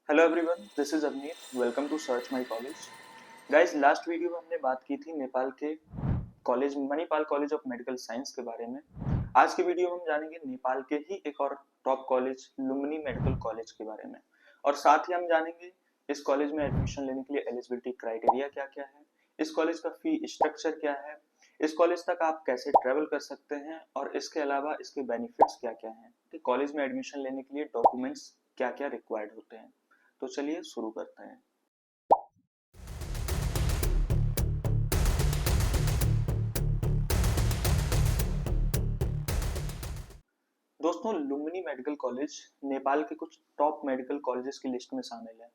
Hello everyone, this is Avneet. Welcome to search my college. Guys, last video में हमने बात की थी नेपाल के college Manipal college of medical science के बारे में। आज के वीडियो में हम जानेंगे नेपाल के ही एक और top college Lumbini medical college के बारे में, और साथ ही हम जानेंगे इस कॉलेज में एडमिशन लेने के लिए एलिजिबिलिटी क्राइटेरिया क्या क्या है, इस कॉलेज का फी स्ट्रक्चर क्या है, इस कॉलेज तक आप कैसे ट्रेवल कर सकते हैं, और इसके अलावा इसके बेनिफिट्स क्या क्या हैं कि कॉलेज में एडमिशन लेने के लिए डॉक्यूमेंट्स क्या क्या रिक्वायर्ड होते हैं। तो चलिए शुरू करते हैं। दोस्तों, लुम्बिनी मेडिकल कॉलेज नेपाल के कुछ टॉप मेडिकल कॉलेजेस की लिस्ट में शामिल है।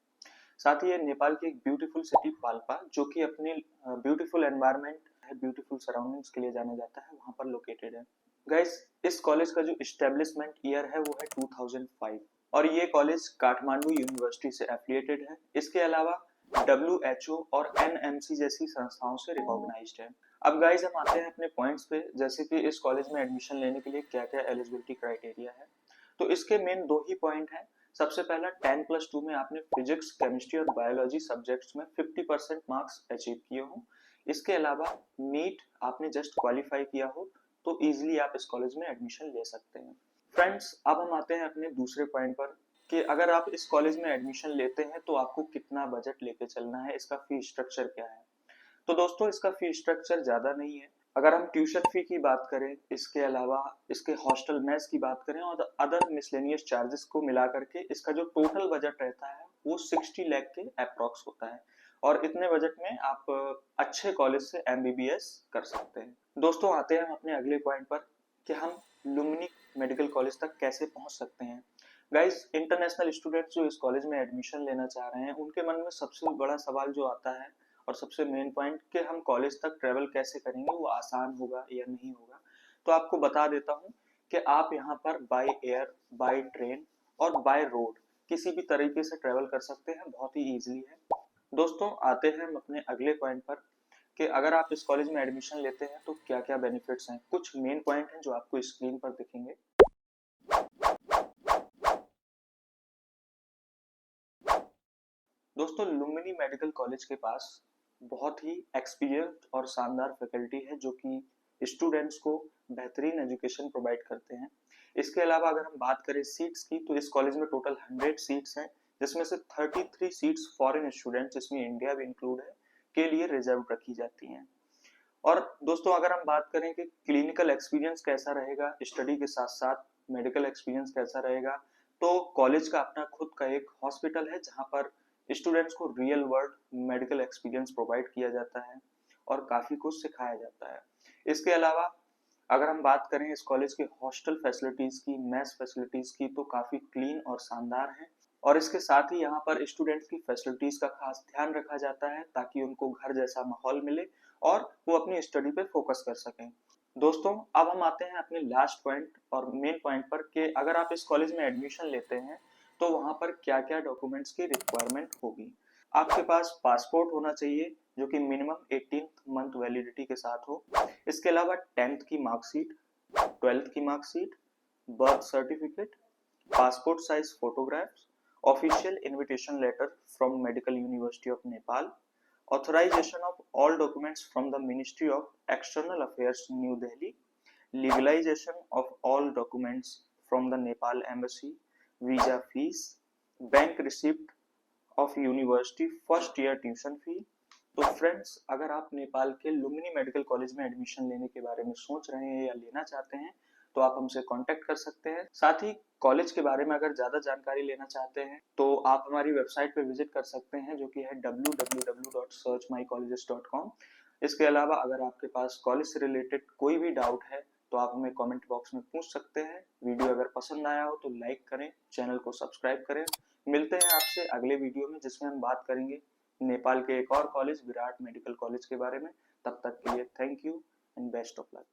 साथ ही ये नेपाल की एक ब्यूटीफुल सिटी पाल्पा, जो कि अपने ब्यूटीफुल एनवायरनमेंट है, ब्यूटीफुल सराउंडिंग्स के लिए जाना जाता है, वहां पर लोकेटेड है। गाइस, इस कॉलेज का जो इस्टेब्लिशमेंट ईयर है वो है 2005, और ये कॉलेज काठमांडू यूनिवर्सिटी से एफिलिएटेड है। इसके अलावा WHO और NMC जैसी संस्थाओं से रिकॉग्नाइज्ड है। अब गाइस, हम आते हैं अपने पॉइंट्स पे, जैसे कि इस कॉलेज में एडमिशन लेने के लिए क्या क्या एलिजिबिलिटी क्राइटेरिया है। तो इसके मेन दो ही पॉइंट हैं। सबसे पहला, 10+2 में आपने फिजिक्स, केमिस्ट्री और बायोलॉजी सब्जेक्ट्स में 50% मार्क्स अचीव किए हो। इसके अलावा नीट आपने जस्ट क्वालिफाई किया हो, तो इजीली आप इस कॉलेज में एडमिशन ले सकते हैं। फ्रेंड्स, अब हम आते हैं अपने दूसरे पॉइंट पर कि अगर आप इस कॉलेज में एडमिशन लेते हैं तो आपको कितना बजट लेके चलना है, इसका फी स्ट्रक्चर क्या है। तो दोस्तों, इसका फी स्ट्रक्चर ज्यादा नहीं है। अगर हम ट्यूशन फी की बात करें, इसके अलावा इसके हॉस्टल मेस की बात करें और अदर मिसलेनियस चार्जेस को मिला करके इसका जो टोटल बजट रहता है वो 60 लाख के अप्रॉक्स होता है, और इतने बजट में आप अच्छे कॉलेज से MBBS कर सकते हैं। दोस्तों, आते हैं हम अपने अगले पॉइंट पर कि हम लुम्बिनी मेडिकल कॉलेज तक कैसे पहुंच सकते हैं। गाइस, इंटरनेशनल स्टूडेंट्स जो इस कॉलेज में एडमिशन लेना चाह रहे हैं, उनके मन में सबसे बड़ा सवाल जो आता है और सबसे मेन पॉइंट कि हम कॉलेज तक ट्रेवल कैसे करेंगे, वो आसान होगा या नहीं होगा। तो आपको बता देता हूँ कि आप यहाँ पर बाय एयर, बाय ट्रेन और बाय रोड किसी भी तरीके से ट्रेवल कर सकते हैं, बहुत ही इजीली है। दोस्तों, आते हैं हम अपने अगले पॉइंट पर कि अगर आप इस कॉलेज में एडमिशन लेते हैं तो क्या क्या बेनिफिट्स हैं। कुछ मेन पॉइंट हैं जो आपको स्क्रीन पर दिखेंगे। दोस्तों, लुम्बिनी मेडिकल कॉलेज के पास बहुत ही एक्सपीरियंस्ड और शानदार फैकल्टी है जो कि स्टूडेंट्स को बेहतरीन एजुकेशन प्रोवाइड करते हैं। इसके अलावा अगर हम बात करें सीट्स की, तो इस कॉलेज में टोटल 100 सीट्स हैं, जिसमें से 33 सीट्स फॉरेन स्टूडेंट्स, जिसमें इंडिया भी इंक्लूड है, के लिए रिजर्व रखी जाती हैं। और दोस्तों, अगर हम बात करें कि क्लिनिकल एक्सपीरियंस कैसा रहेगा, स्टडी के साथ साथ मेडिकल एक्सपीरियंस कैसा रहेगा, तो कॉलेज का अपना खुद का एक हॉस्पिटल है जहां पर स्टूडेंट्स को real world medical experience provide किया जाता है और काफी कुछ सिखाया जाता है। इसके अलावा अगर हम बात करें इस कॉलेज के हॉस्टल फैसिलिटीज की, मेस फैसिलिटीज की, तो काफी क्लीन और शानदार है। और इसके साथ ही यहाँ पर स्टूडेंट्स की फैसिलिटीज का खास ध्यान रखा जाता है ताकि उनको घर जैसा माहौल मिले और वो अपनी स्टडी पे फोकस कर सकें। दोस्तों, अब हम आते हैं अपने लास्ट पॉइंट और मेन पॉइंट पर कि अगर आप इस कॉलेज में एडमिशन लेते हैं तो वहां पर क्या क्या डॉक्यूमेंट्स की रिक्वायरमेंट होगी। आपके पास पासपोर्ट होना चाहिए जो कि मिनिमम 18th मंथ वैलिडिटी के साथ हो। इसके अलावा 10th की मार्कशीट, 12th की marksheet, birth certificate, passport size photographs, official invitation letter from Medical University of Nepal, authorization of all documents from the Ministry of External Affairs, New Delhi, legalization of all documents from the Nepal Embassy, visa fees, bank receipt of university first year tuition fee। तो friends, अगर आप नेपाल के Lumbini medical college में admission लेने के बारे में सोच रहे हैं या लेना चाहते हैं, तो आप हमसे कांटेक्ट कर सकते हैं। साथ ही कॉलेज के बारे में अगर ज्यादा जानकारी लेना चाहते हैं तो आप हमारी वेबसाइट पे विजिट कर सकते हैं, जो कि है www.searchmycolleges.com। इसके अलावा अगर आपके पास कॉलेज से रिलेटेड कोई भी डाउट है तो आप हमें कमेंट बॉक्स में पूछ सकते हैं। वीडियो अगर पसंद आया हो तो लाइक करें, चैनल को सब्सक्राइब करें। मिलते हैं आपसे अगले वीडियो में, जिसमें हम बात करेंगे नेपाल के एक और कॉलेज विराट मेडिकल कॉलेज के बारे में। तब तक के लिए thank you and best of luck.